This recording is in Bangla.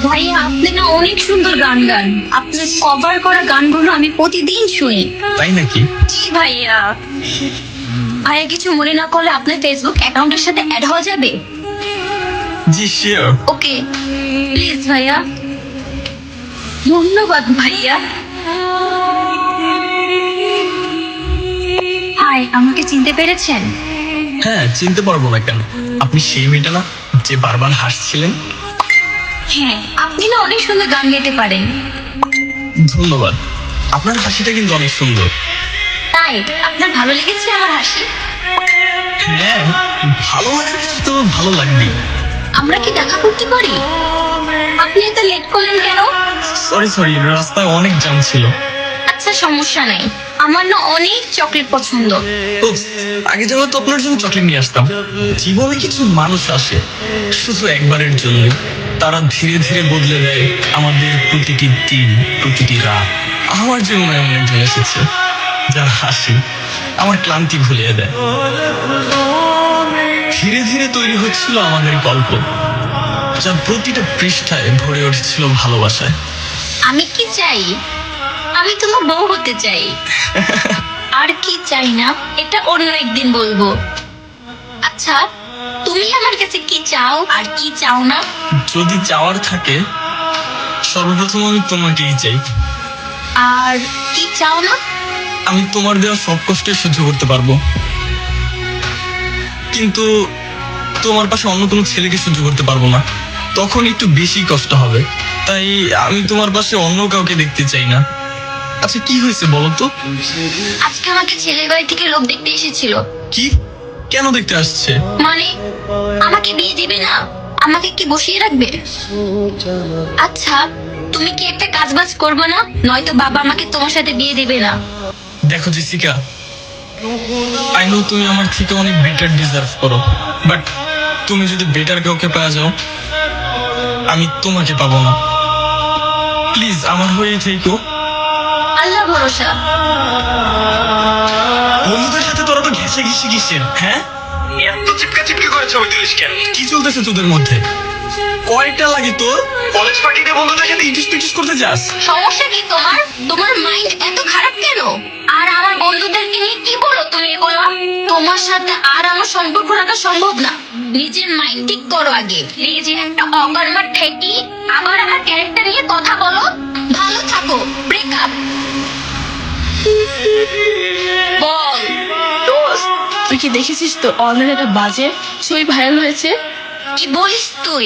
ভাইয়া আপনি না অনেক সুন্দর গান গান। আপনার কভার করা গানগুলো আমি প্রতিদিন শুনি। তাই নাকি? জি ভাইয়া। ভাইয়া কিছু মনে না করলে আপনার ফেসবুক অ্যাকাউন্টের সাথে অ্যাড হওয়া যাবে? জি শিওর। ওকে প্লিজ ভাইয়া। ধন্যবাদ ভাইয়া। হাই, আমাকে চিনতে পেরেছেন? হ্যাঁ, চিনতে পারবো না কেন? আপনি সেই মেয়েটা না যে বারবার হাসছিলেন? হ্যাঁ, আপনি না অনেক সুন্দর গান গাইতে পারেন। ধন্যবাদ। আপনার হাসিটা কিন্তু অনেক সুন্দর। তাই আপনার ভালো লেগেছে আমার হাসি? হ্যাঁ, ভালো লাগে তো ভালো লাগবে। আমরা কি দেখা করতে পারি? আপনি এত লেট করলেন কেন? সরি, রাস্তায় অনেক জ্যাম ছিল। আচ্ছা সমস্যা নাই, আমার না অনেক চকলেট পছন্দ। Oops, আগে যেন তো আপনার জন্য চকলেট নিয়ে আসতাম। জীবনে কিছু মানুষ আসে শুধু একবারের জন্য, তারা ধীরে ধীরে বদলে দেয় আমাদের প্রতিটি দিন, প্রতিটি রাত। আমার জীবনে এমন একজন এসেছে যার হাসি আমার ক্লান্তি ভুলিয়ে দেয়। ধীরে ধীরে তৈরি হচ্ছিল আমাদের গল্প, যা প্রতিটা পৃষ্ঠায় ভরে উঠেছিল ভালোবাসায়। আমি কি চাই? আমি তোমার বউ হতে চাই। আর কি চাই না এটা অন্য একদিন বলবো। আচ্ছা, তুমি আমার কাছে কি চাও আর কি চাও না? যদি চাওয়ার থাকে, সর্বপ্রথম আমি তোমাকেই চাই। আর কি চাও না? আমি তোমার দেওয়া সব কষ্ট সহ্য করতে পারবো, কিন্তু তোমার পাশে অন্য কোনো ছেলেকে সহ্য করতে পারবো না। তখন একটু বেশি কষ্ট হবে। তাই আমি তোমার পাশে অন্য কাউকে দেখতে চাই না। আচ্ছা, কি হয়েছে বলো তো? আজকে আমাকে ছেলের বাড়ি থেকে লোক দেখতে এসেছিল। কি? কেন দেখতে আসছে? মানে আমাকে বিয়ে দিবে না? আমাকে কি বসিয়ে রাখবে? আচ্ছা, তুমি কি একটা কাজ বাজ করবে না? নয়তো বাবা আমাকে তোমার সাথে বিয়ে দেবে না। দেখো জেসিকা, আই নো তুমি আমার থেকে অনেক বেটার ডিজার্ভ করো, বাট তুমি যদি বেটার কাউকে পাওয়া যাও, আমি তোমাকে পাবো না। প্লিজ আমার হয়ে থেকো। আল্লাহ ভরসা। বন্ধুদের সাথে তোরা তো ঘেসে ঘেসে গেছেন, হ্যাঁ? এত চিপকা চিপকি করে ছবি তুলিস কেন? কি চলতেছে তোদের মধ্যে? কয়টা লাগে তোর? কলেজ পার্টিতে বন্ধুদের সাথে ইটিস পিটিস করতে যাস? সমস্যা কি তোমার? তোমার মাইন্ড এত খারাপ কেন? আর আমার বন্ধুদেরকে নিয়ে কি বলো তুমি এগুলো? তোমার সাথে আর আমার সম্পর্ক রাখা সম্ভব না। নিজের মাইন্ড ঠিক করো আগে। নিজের একটা অকর্মার ঠেকি আবার আমার ক্যারেক্টার নিয়ে কথা বলো। ভালো থাকো। ব্রেকআপ। বল। তুই কি দেখেছিস তো অনলাইনে একটা বাজে ছবি ভাইরাল হয়েছে? কি বলিস তুই?